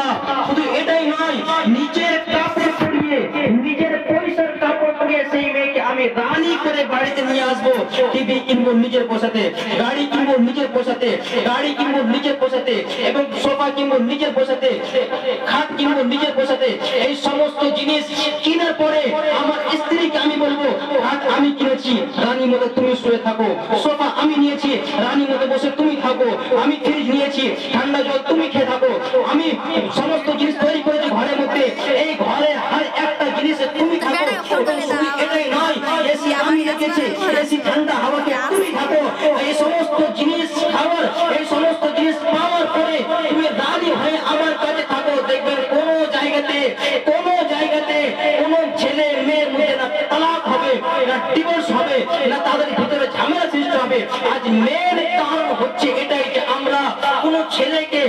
না। শুধু এটাই নয়, নিজের কাপড় পরিয়ে, নিজের পয়সার কাপড় পরিয়ে সেই মেয়েকে আমি রানী করে বাড়িতে নিয়ে আসবো। টিভি কিনবো নিজের পয়সাতে, গাড়ি কিনবো নিজের পয়সাতে, গাড়ি কিনবো নিজের পয়সাতে, এবং সোফা কিনবো নিজের পয়সাতে, খাট কিনবো নিজের পয়সাতে। এই সমস্ত জিনিস কেনার পরে আমার স্ত্রীকে আমি বলবো, খাট আমি কিনেছি, রানী মতো তুমি শুয়ে থাকো। সোফা আমি নিয়েছি, রানী মতো বসে তুমি থাকো। আমি ফ্রিজ নিয়েছি, ঠান্ডা জল তুমি খেয়ে থাকো। আমি সমস্ত জিনিস তৈরি করেছি ঘরের মধ্যে, এই ঘরে আর একটা জিনিসে তুমি থাকো। এবং শুধু এটাই নয়, এসি আমি রেখেছি, এসি ঠান্ডা হাওয়াতে তুমি থাকো। এই সমস্ত জিনিস খাবার, এই সমস্ত জিনিস পাওয়ার পরে তুমি রানী হয়ে আমার কাছে থাকো। দেখবেন কোনো জায়গাতে কোনো ছেলে মেয়ের মধ্যে না তালাক হবে, না ডিভোর্স হবে, না তাদের ভিতরে ঝামেলা সৃষ্টি হবে। আজ মেয়ের কারণ হচ্ছে এটাই যে আমরা কোনো ছেলেকে